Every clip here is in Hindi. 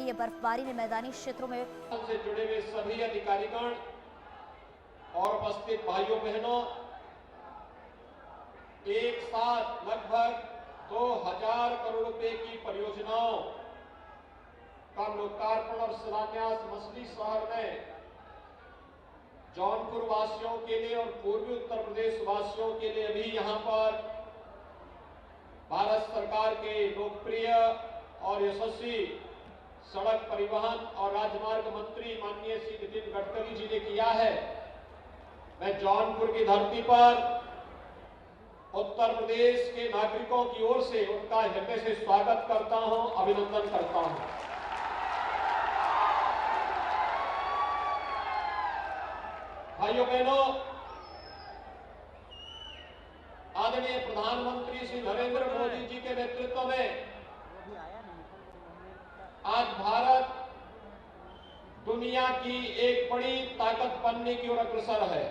रही है बर्फबारी ने मैदानी क्षेत्रों में से जुड़े हुए सभी अधिकारीगण और उपस्थित भाइयों बहनों, एक साथ लगभग 2000 करोड़ रुपए की परियोजनाओं का लोकार्पण और शिलान्यास मछली शहर में जौनपुर वासियों के लिए और पूर्वी उत्तर प्रदेश वासियों के लिए भी यहां पर भारत सरकार के लोकप्रिय और यशस्वी सड़क परिवहन और राजमार्ग मंत्री माननीय श्री नितिन गडकरी जी ने किया है। मैं जौनपुर की धरती पर उत्तर प्रदेश के नागरिकों की ओर से उनका हृदय से स्वागत करता हूं, अभिनंदन करता हूं। भाइयों बहनों, आदरणीय प्रधानमंत्री श्री नरेंद्र मोदी जी के नेतृत्व में आज भारत दुनिया की एक बड़ी ताकत बनने की ओर अग्रसर है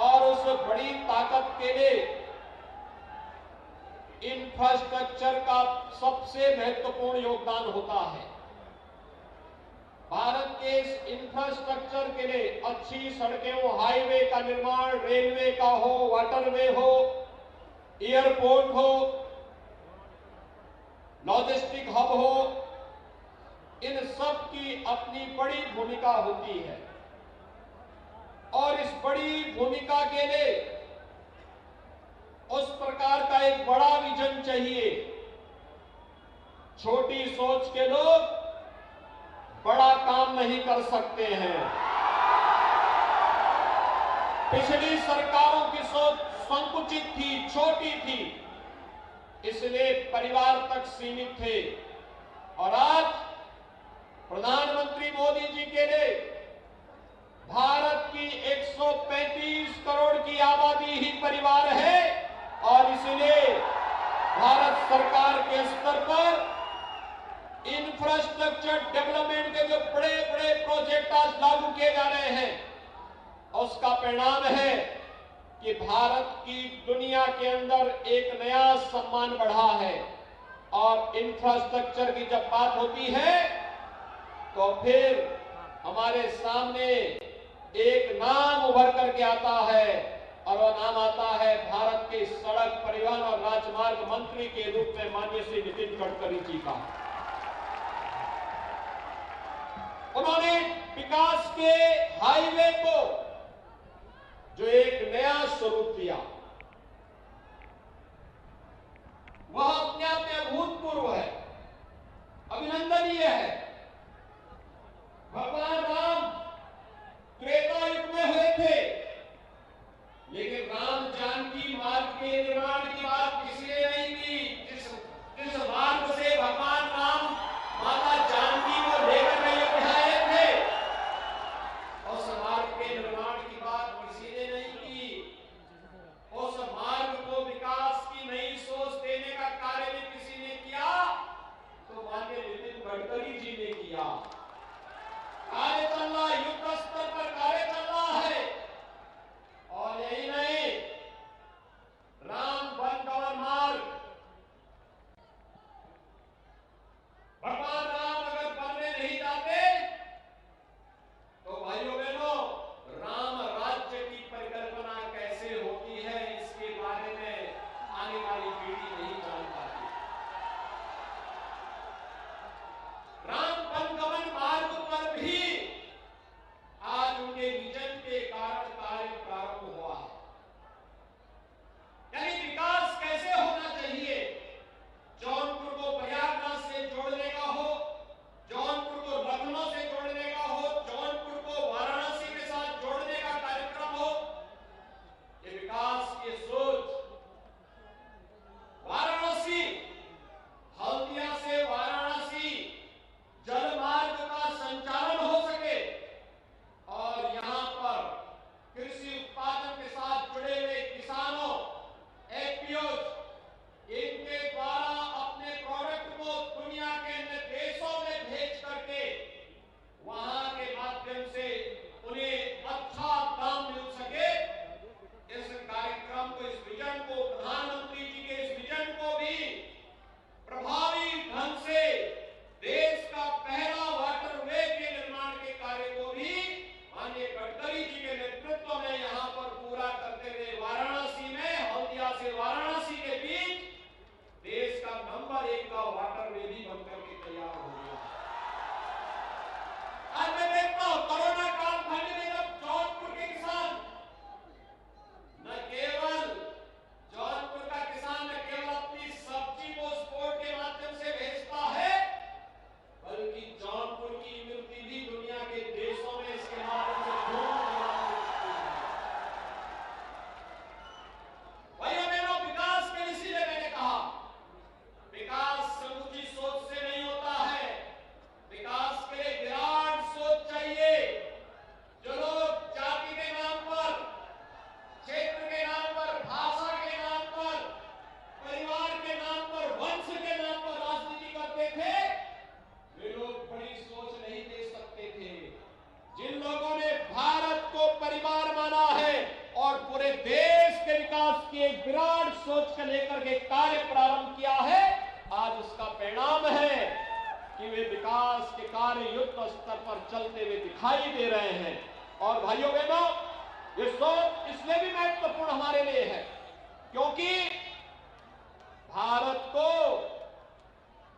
और उस बड़ी ताकत के लिए इंफ्रास्ट्रक्चर का सबसे महत्वपूर्ण योगदान होता है। भारत के इस इंफ्रास्ट्रक्चर के लिए अच्छी सड़कें हो, हाईवे का निर्माण, रेलवे का हो, वाटरवे हो, एयरपोर्ट हो, लॉजिस्टिक हब हो, इन सब की अपनी बड़ी भूमिका होती है और इस बड़ी भूमिका के लिए उस प्रकार का एक बड़ा विजन चाहिए। छोटी सोच के लोग बड़ा काम नहीं कर सकते हैं। पिछली सरकारों की सोच संकुचित थी, छोटी थी, इसलिए परिवार तक सीमित थे और आज प्रधानमंत्री मोदी जी के लिए भारत की 135 करोड़ की आबादी ही परिवार है और इसलिए भारत सरकार के स्तर पर इंफ्रास्ट्रक्चर डेवलपमेंट के जो बड़े बड़े प्रोजेक्ट आज लागू किए जा रहे हैं, उसका परिणाम है कि भारत की दुनिया के अंदर एक नया सम्मान बढ़ा है। और इंफ्रास्ट्रक्चर की जब बात होती है तो फिर हमारे सामने एक नाम उभर करके आता है और वह नाम आता है भारत के सड़क परिवहन और राजमार्ग मंत्री के रूप में माननीय श्री नितिन गडकरी जी का। उन्होंने विकास के हाईवे को जो एक नया स्वरूप दिया, वह अपने आप में अभूतपूर्व है, अभिनंदनीय है। भगवान राम त्रेता युग में हुए थे, लेकिन राम जानकी मार्ग के निर्माण की बात किसी ने नहीं की। जिस मार्ग से भगवान राम माता जानकी को लेकर अयोध्या आए थे, उस मार्ग के निर्माण की बात किसी ने नहीं की। उस मार्ग को विकास की नई सोच देने का कार्य भी किसी ने किया तो माननीय नितिन गडकरी जी ने लिए कार्य प्रारंभ किया है, आज उसका परिणाम है कि वे विकास के कार्य युद्ध स्तर पर चलते हुए दिखाई दे रहे हैं। और भाइयों बहनों, ये सोच इसलिए भी महत्वपूर्ण हमारे लिए है क्योंकि भारत को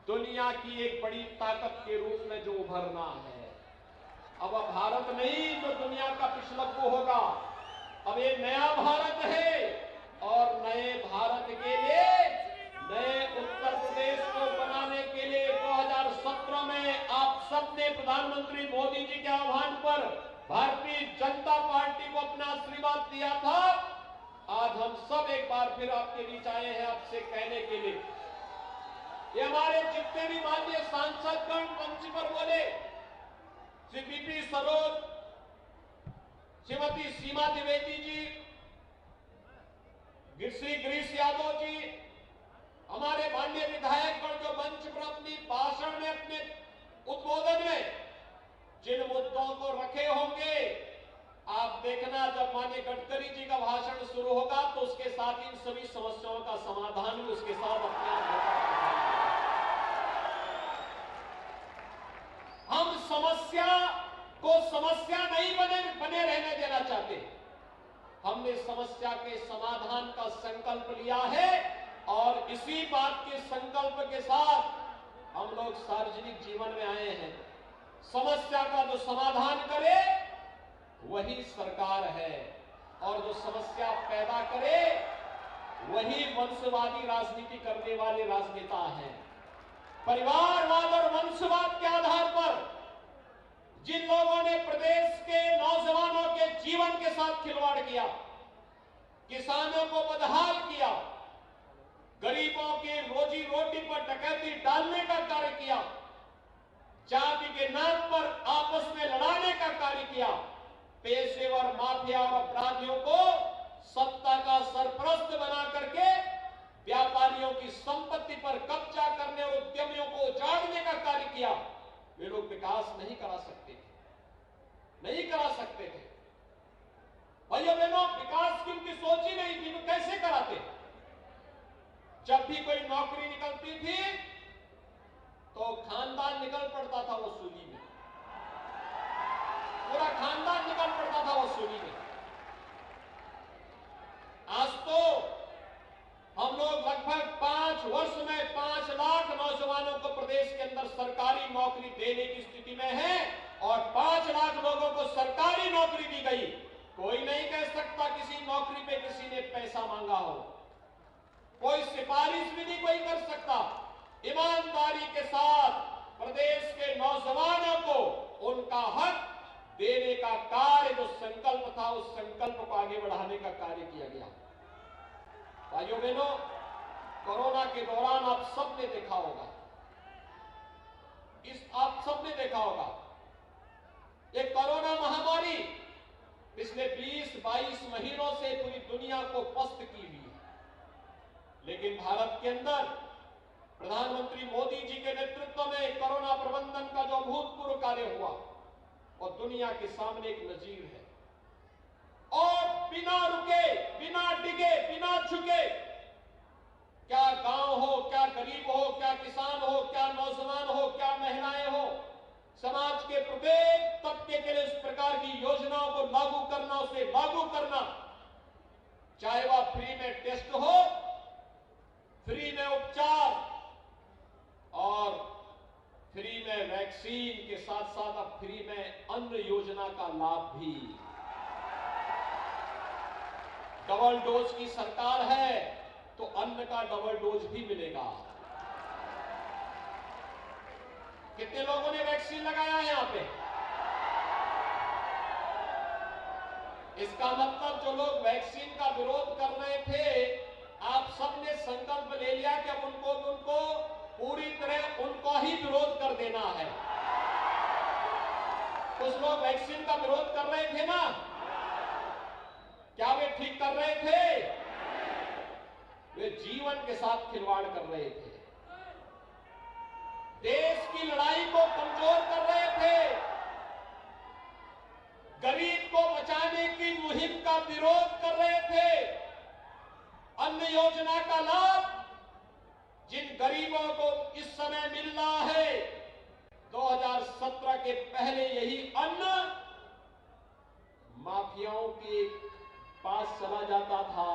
दुनिया की एक बड़ी ताकत के रूप में जो उभरना है, अब भारत नहीं जो दुनिया का पिछलग्गू होगा, अब ये नया भारत है और नए भारत के लिए, नए उत्तर प्रदेश को बनाने के लिए 2017 में आप सबने प्रधानमंत्री मोदी जी के आह्वान पर भारतीय जनता पार्टी को अपना आशीर्वाद दिया था। आज हम सब एक बार फिर आपके बीच आए हैं आपसे कहने के लिए, ये हमारे जितने भी माननीय सांसदगण मंच पर बोले, श्री बीपी सरोज, श्रीमती सीमा द्विवेदी जी, श्री गिरीश यादव जी, हमारे माननीय विधायकगण जो मंच पर अपनी भाषण में, अपने उद्बोधन में जिन मुद्दों को रखे होंगे, आप देखना जब माननीय गडकरी जी का भाषण शुरू होगा तो उसके साथ इन सभी समस्याओं का समाधान भी उसके साथ अपने आप होगा। हम समस्या को समस्या नहीं बने रहने देना चाहते। हमने समस्या के समाधान का संकल्प लिया है और इसी बात के संकल्प के साथ हम लोग सार्वजनिक जीवन में आए हैं। समस्या का जो समाधान करे वही सरकार है और जो समस्या पैदा करे वही वंशवादी राजनीति करने वाले राजनेता हैं। परिवारवाद और वंशवाद के आधार पर जिन लोगों ने प्रदेश के नौजवानों के जीवन के साथ खिलवाड़ किया, किसानों को बदहाल किया, गरीबों की रोजी रोटी पर डकैती डालने का कार्य किया, जाति के नाम पर आपस में लड़ाने का कार्य किया, पेशेवर माफिया और अपराधियों को सत्ता का सरपरस्त बना करके व्यापारियों की संपत्ति पर कब्जा करने और उद्यमियों को उजाड़ने का कार्य किया, वे लोग विकास नहीं करा सकते थे, नहीं करा सकते थे। भाइयों बहनों, विकास की उनकी सोच ही नहीं थी, वो कैसे कराते? जब भी कोई नौकरी निकलती थी तो खानदान निकल पड़ता था वसूली में, पूरा खानदान निकल पड़ता था वसूली में। आज तो हम लोग लगभग 5 वर्ष में 5 लाख नौजवानों को प्रदेश के अंदर सरकारी नौकरी देने की स्थिति में है और 5 लाख लोगों को सरकारी नौकरी दी गई। कोई नहीं कह सकता किसी नौकरी पे किसी ने पैसा मांगा हो, कोई सिफारिश भी नहीं कोई कर सकता। ईमानदारी के साथ प्रदेश के नौजवानों को उनका हक देने का कार्य, जो संकल्प था उस संकल्प को आगे बढ़ाने का कार्य किया गया। भाइयों बहनों, कोरोना के दौरान आप सबने देखा होगा, आप सबने देखा होगा, ये कोरोना महामारी पिछले 20-22 महीनों से पूरी दुनिया को पस्त की हुई है, लेकिन भारत के अंदर प्रधानमंत्री मोदी जी के नेतृत्व में कोरोना प्रबंधन का जो अभूतपूर्व कार्य हुआ और दुनिया के सामने एक नजीर है। और बिना रुके, बिना डिगे, बिना झुके, क्या गांव हो, क्या गरीब हो, क्या किसान हो, क्या नौजवान हो, क्या महिलाएं हो, समाज के प्रत्येक तबके के लिए इस प्रकार की योजनाओं को लागू करना, उसे लागू करना, चाहे वह फ्री में टेस्ट हो, फ्री में उपचार और फ्री में वैक्सीन के साथ साथ अब फ्री में अन्न योजना का लाभ भी। डबल डोज की सरकार है तो अन्न का डबल डोज भी मिलेगा। कितने लोगों ने वैक्सीन लगाया है यहां पे? इसका मतलब जो लोग वैक्सीन का विरोध कर रहे थे, आप सबने संकल्प ले लिया कि अब उनको पूरी तरह उनको ही विरोध कर देना है। कुछ लोग वैक्सीन का विरोध कर रहे थे ना, क्या वे ठीक कर रहे थे? वे जीवन के साथ खिलवाड़ कर रहे थे, देश की लड़ाई को कमजोर कर रहे थे, गरीब को बचाने की मुहिम का विरोध कर रहे थे। अन्न योजना का लाभ जिन गरीबों को इस समय मिल रहा है, 2017 के पहले यही अन्न माफियाओं के पास चला जाता था।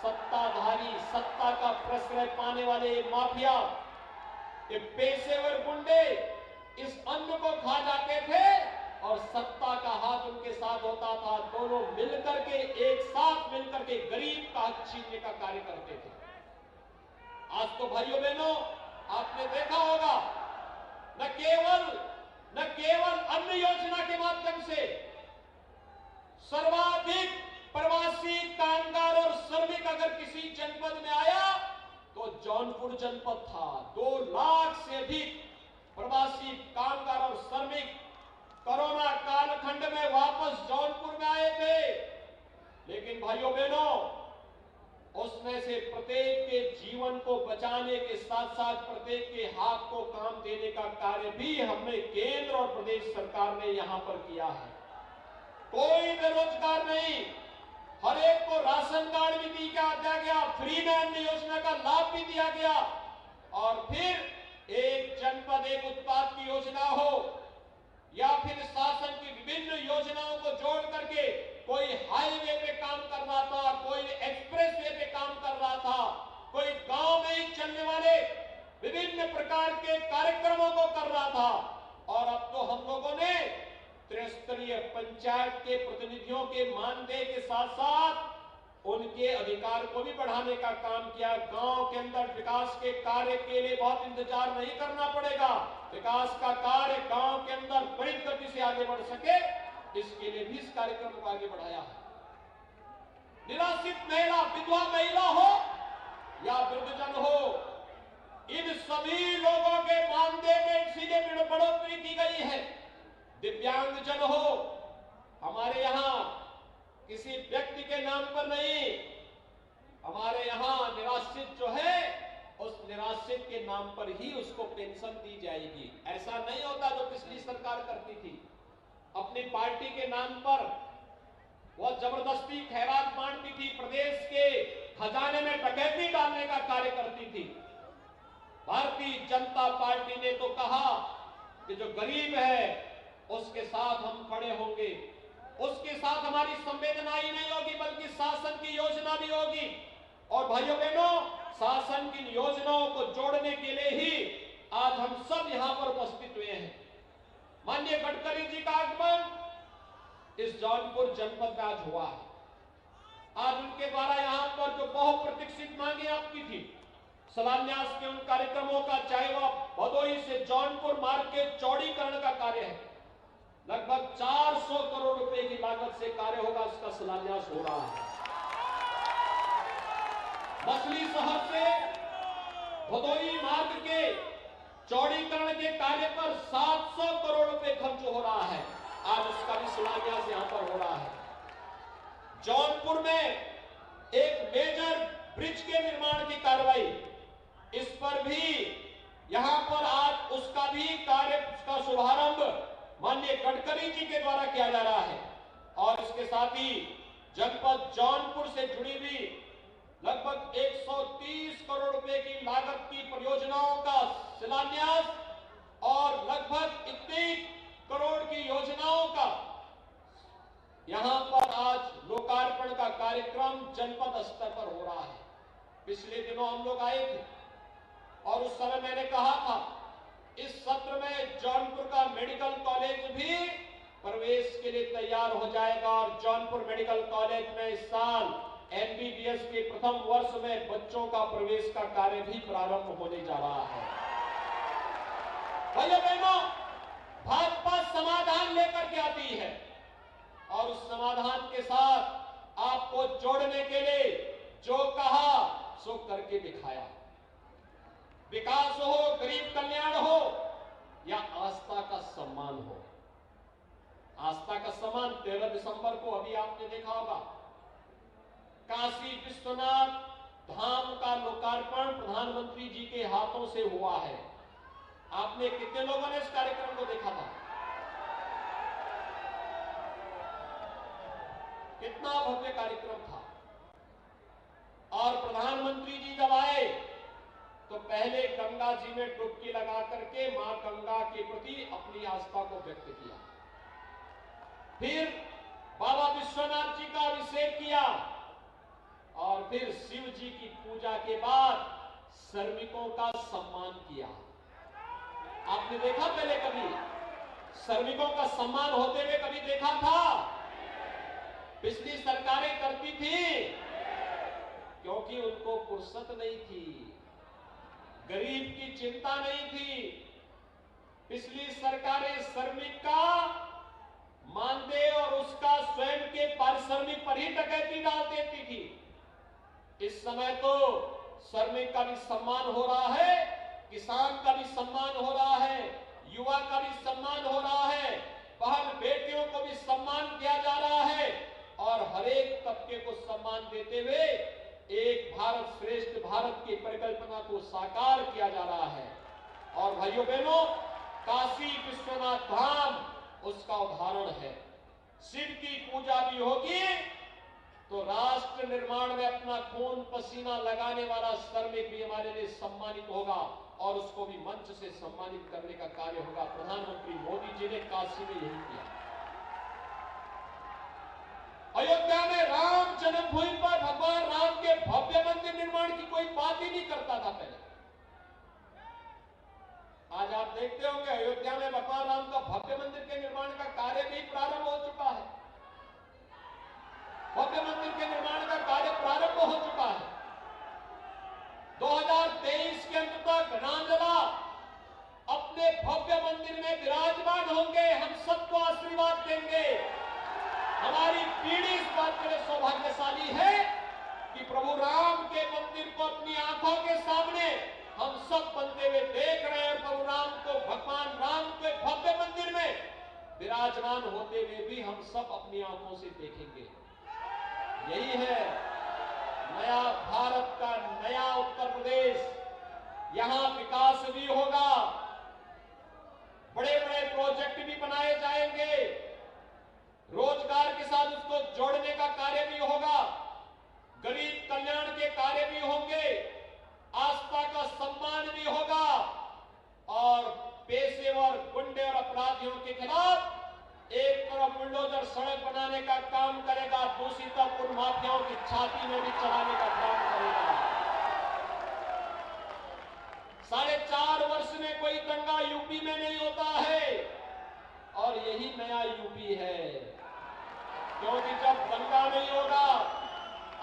सत्ताधारी, सत्ता का प्रश्रय पाने वाले माफिया, ये पेशेवर गुंडे इस अन्न को खा जाते थे और सत्ता का हाथ उनके साथ होता था। दोनों मिलकर के, एक साथ मिलकर के गरीब का हक छीनने का कार्य करते थे। आज तो भाइयों बहनों, आपने देखा होगा, न केवल अन्न योजना के माध्यम से सर्वाधिक प्रवासी कामगार और श्रमिक अगर किसी जनपद में आया तो जौनपुर जनपद था। 2 लाख से अधिक प्रवासी कामगार और श्रमिक कोरोना कालखंड में वापस जौनपुर में आए थे। लेकिन भाइयों बहनों, उसमें से प्रत्येक के जीवन को बचाने के साथ साथ प्रत्येक के हाथ को काम देने का कार्य भी हमने केंद्र और प्रदेश सरकार ने यहां पर किया है। कोई बेरोजगार नहीं, हर एक को राशन कार्ड भी दिया गया, फ्री में अन्न योजना का लाभ भी दिया गया। और फिर एक जनपद एक उत्पाद की योजना हो या फिर शासन की विभिन्न योजनाओं को जोड़ करके कोई हाईवे पे काम कर रहा था, कोई एक्सप्रेस वे पे काम कर रहा था, कोई गांव में ही चलने वाले विभिन्न प्रकार के कार्यक्रमों को कर रहा था। और अब तो हम लोगों ने त्रिस्तरीय पंचायत के प्रतिनिधियों के मानदेय के साथ साथ उनके अधिकार को भी बढ़ाने का काम किया। गांव के अंदर विकास के कार्य के लिए बहुत इंतजार नहीं करना पड़ेगा। विकास का कार्य गांव के अंदर त्वरित गति से आगे बढ़ सके, इसके लिए भी इस कार्यक्रम को आगे बढ़ाया है। निराश्रित महिला, विधवा महिला हो या वृद्धजन हो, इन सभी लोगों के मानदेय में इसीलिए बढ़ोतरी की गई है। दिव्यांगजन हो, हमारे यहां किसी व्यक्ति के नाम पर नहीं, हमारे यहां निराश्रित जो है उस निराश्रित के नाम पर ही उसको पेंशन दी जाएगी। ऐसा नहीं होता जो पिछली सरकार करती थी, अपनी पार्टी के नाम पर वह जबरदस्ती खैरात बांटती थी, प्रदेश के खजाने में डकैती डालने का कार्य करती थी। भारतीय जनता पार्टी ने तो कहा कि जो गरीब है उसके साथ हम खड़े होंगे, उसके साथ हमारी संवेदना ही नहीं होगी बल्कि शासन की योजना भी होगी। और भाइयों बहनों, शासन की योजनाओं को जोड़ने के लिए ही आज हम सब यहां पर उपस्थित हुए हैं। माननीय गडकरी जी का आगमन इस जौनपुर जनपद में आज हुआ है। आज उनके द्वारा यहां पर जो बहुप्रतीक्षित मांगे आपकी थी, शिलान्यास के उन कार्यक्रमों का, चाहे वह भदोही से जौनपुर मार्ग के चौड़ीकरण का कार्य है, लगभग 400 करोड़ रुपए की लागत से कार्य होगा, इसका शिलान्यास हो रहा है। मछली शहर से भदोही मार्ग के चौड़ीकरण के कार्य पर 700 करोड़ रुपए खर्च हो रहा है, आज उसका भी शिलान्यास यहां पर हो रहा है। जौनपुर में एक मेजर ब्रिज के निर्माण की कार्रवाई, इस पर भी यहां पर आज उसका भी कार्य, उसका शुभारंभ माननीय गडकरी जी के द्वारा किया जा रहा है। और इसके साथ ही जनपद जौनपुर से जुड़ी हुई लगभग 130 करोड़ रुपए की लागत की परियोजनाओं का शिलान्यास और लगभग 21 करोड़ की योजनाओं का यहां पर आज लोकार्पण का कार्यक्रम जनपद स्तर पर हो रहा है। पिछले दिनों हम लोग आए थे और उस समय मैंने कहा था इस सत्र में जौनपुर का मेडिकल कॉलेज भी प्रवेश के लिए तैयार हो जाएगा और जौनपुर मेडिकल कॉलेज में इस साल एमबीबीएस के प्रथम वर्ष में बच्चों का प्रवेश का कार्य भी प्रारंभ होने जा रहा है। भाइयों बहनों, भाजपा समाधान लेकर के आती है और उस समाधान के साथ आपको जोड़ने के लिए जो कहा सो करके दिखाया। विकास हो, गरीब कल्याण हो या आस्था का सम्मान हो। आस्था का सम्मान 13 दिसंबर को अभी आपने देखा होगा, काशी विश्वनाथ धाम का लोकार्पण प्रधानमंत्री जी के हाथों से हुआ है। आपने कितने लोगों ने इस कार्यक्रम को देखा था? कितना भव्य कार्यक्रम था। और प्रधानमंत्री जी जब आए तो पहले गंगा जी में डुबकी लगा करके मां गंगा के प्रति अपनी आस्था को व्यक्त किया। फिर बाबा विश्वनाथ जी का अभिषेक किया और फिर शिव जी की पूजा के बाद श्रमिकों का सम्मान किया। आपने देखा पहले कभी श्रमिकों का सम्मान होते हुए कभी देखा था? पिछली सरकारें करती थी क्योंकि उनको फुर्सत नहीं थी, गरीब की चिंता नहीं थी। पिछली सरकारें श्रमिक का मानदेय और उसका स्वयं के पारिश्रमिक पर ही डकैती डाल देती थी। इस समय तो श्रमिक का भी सम्मान हो रहा है, किसान का भी सम्मान हो रहा है, युवा का भी सम्मान हो रहा है, बहन बेटियों को भी सम्मान किया जा रहा है और हर एक तबके को सम्मान देते हुए एक भारत श्रेष्ठ भारत की परिकल्पना को साकार किया जा रहा है। और भाइयों बहनों, काशी विश्वनाथ धाम उसका उदाहरण है। शिव की पूजा भी होगी तो राष्ट्र निर्माण में अपना खून पसीना लगाने वाला श्रमिक भी हमारे लिए सम्मानित होगा और उसको भी मंच से सम्मानित करने का कार्य होगा। प्रधानमंत्री मोदी जी ने काशी में यही किया। अयोध्या में राम जन्मभूमि पर भगवान राम के भव्य मंदिर निर्माण की कोई बात ही नहीं करता था पहले। आज आप देखते होंगे अयोध्या में भगवान राम का भव्य मंदिर के निर्माण का कार्य भी प्रारंभ हो चुका है। भव्य मंदिर के निर्माण का कार्य प्रारंभ हो चुका है। 2023 के अंत तक रामलला अपने भव्य मंदिर में विराजमान होंगे। हम सबको आशीर्वाद देंगे। हमारी पीढ़ी इस बात के लिए सौभाग्यशाली है कि प्रभु राम के मंदिर को अपनी आंखों के सामने हम सब बनते हुए देख रहे हैं। प्रभु राम को, भगवान राम के भव्य मंदिर में विराजमान होते हुए भी हम सब अपनी आंखों से देखेंगे। यही है नया भारत का नया उत्तर प्रदेश। यहां विकास भी होगा, बड़े बड़े प्रोजेक्ट भी बनाए जाएंगे, रोजगार के साथ उसको जोड़ने का कार्य भी होगा, गरीब कल्याण के कार्य भी होंगे, आस्था का सम्मान भी होगा और पेशेवर गुंडे और अपराधियों के खिलाफ एक तरफ बुलडोजर सड़क बनाने का काम करेगा, दूसरी तरफ उन माफियाओं की छाती में भी चढ़ाने का काम करेगा। 4.5 वर्ष में कोई दंगा यूपी में नहीं होता है और यही नया यूपी है। क्योंकि जब दंगा नहीं होगा,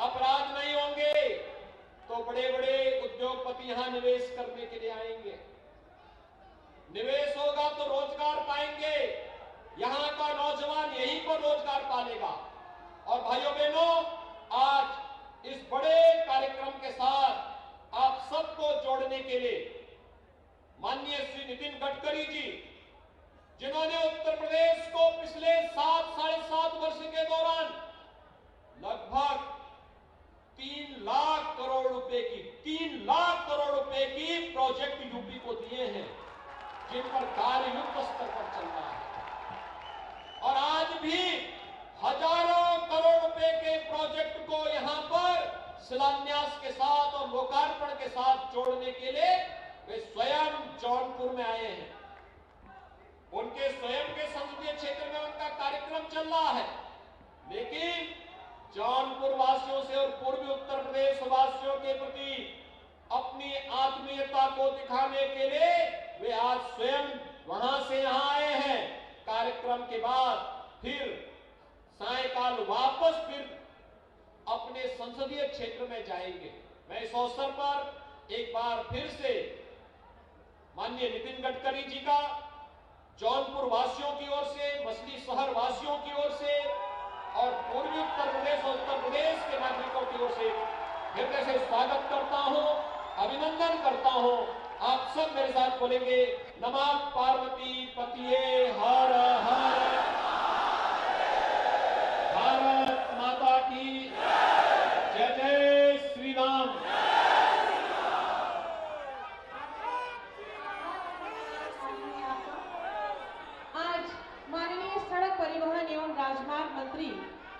अपराध नहीं होंगे तो बड़े बड़े उद्योगपति यहां निवेश करने के लिए आएंगे। निवेश होगा तो रोजगार पाएंगे, यहां का नौजवान यहीं पर रोजगार पालेगा। और भाइयों बहनों, आज इस बड़े कार्यक्रम के साथ आप सबको जोड़ने के लिए माननीय श्री नितिन गडकरी जी, जिन्होंने उत्तर प्रदेश को पिछले 7-7.5 वर्ष के दौरान लगभग 3 लाख करोड़ रुपए की प्रोजेक्ट यूपी को दिए हैं, जिन पर कार्य युद्ध स्तर पर चल रहा है। और आज भी हजारों करोड़ रुपए के प्रोजेक्ट को यहां पर शिलान्यास के साथ और लोकार्पण के साथ जोड़ने के लिए वे स्वयं जौनपुर में आए हैं। उनके स्वयं के संसदीय क्षेत्र में उनका कार्यक्रम चल रहा है, लेकिन जौनपुर वासियों से और पूर्वी उत्तर प्रदेश वासियों के प्रति अपनी आत्मीयता को दिखाने के लिए वे आज स्वयं वहां से यहां आए हैं। कार्यक्रम के बाद फिर सायंकाल वापस फिर अपने संसदीय क्षेत्र में जाएंगे। मैं इस अवसर पर एक बार फिर से माननीय नितिन गडकरी जी का जौनपुर वासियों की ओर से, मछली शहर वासियों की ओर से और पूर्वी उत्तर प्रदेश और उत्तर प्रदेश के नागरिकों की ओर से हृदय से स्वागत करता हूं, अभिनंदन करता हूं। आप सब मेरे साथ बोलेंगे, नमः पार्वती पतिये हर हर, भारत माता की जय जय श्री राम। आज माननीय सड़क परिवहन एवं राजमार्ग मंत्री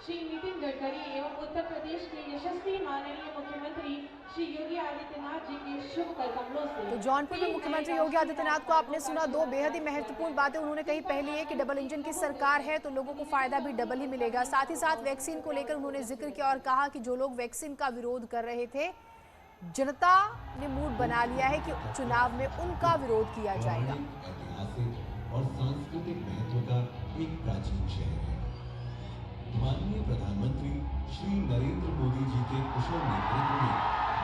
श्री नितिन गडकरी एवं उत्तर प्रदेश के यशस्वी माननीय मुख्यमंत्री श्री योगी आदित्यनाथ जी के शुभ कदमों से। तो जौनपुर में मुख्यमंत्री योगी आदित्यनाथ को आपने सुना, दो बेहद ही महत्वपूर्ण बातें उन्होंने कही। पहली है कि डबल इंजन की सरकार है तो लोगों को फायदा भी डबल ही मिलेगा। साथ ही साथ वैक्सीन को लेकर उन्होंने जिक्र किया और कहा कि जो लोग वैक्सीन का विरोध कर रहे थे, जनता ने मूड बना लिया है कि चुनाव में उनका विरोध किया जाएगा। ऐतिहासिक और सांस्कृतिक महत्व का एक प्राचीन शहर है। माननीय प्रधानमंत्री श्री नरेंद्र मोदी जी के कुशल नेतृत्व में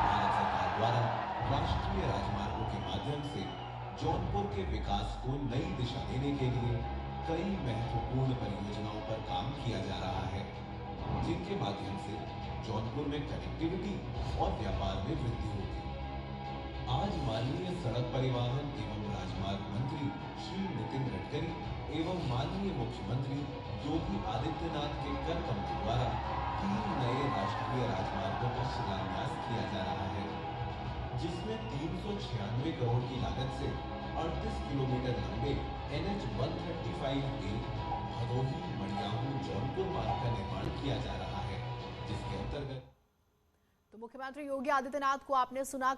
भारत सरकार द्वारा राष्ट्रीय राजमार्गों के माध्यम से जौनपुर के विकास को नई दिशा देने के लिए कई महत्वपूर्ण परियोजनाओं पर काम किया जा रहा है, जिनके माध्यम से जौनपुर में कनेक्टिविटी और व्यापार में वृद्धि होगी। आज माननीय सड़क परिवहन एवं राजमार्ग मंत्री श्री नितिन गडकरी एवं माननीय मुख्यमंत्री योगी आदित्यनाथ के कर कमलों द्वारा 3 नए राष्ट्रीय राजमार्गों का शिलान्यास किया जा रहा है, जिसमें 396 करोड़ की लागत से 38 किलोमीटर लंबे NH 135A भदोही मड़ियाहू जौनपुर मार्ग का निर्माण किया जा रहा है, जिसके अंतर्गत तो मुख्यमंत्री योगी आदित्यनाथ को आपने सुना।